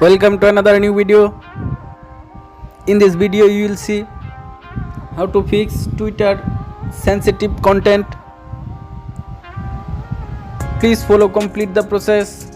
Welcome to another new video. In this video you will see how to fix Twitter sensitive content. Please follow complete the process.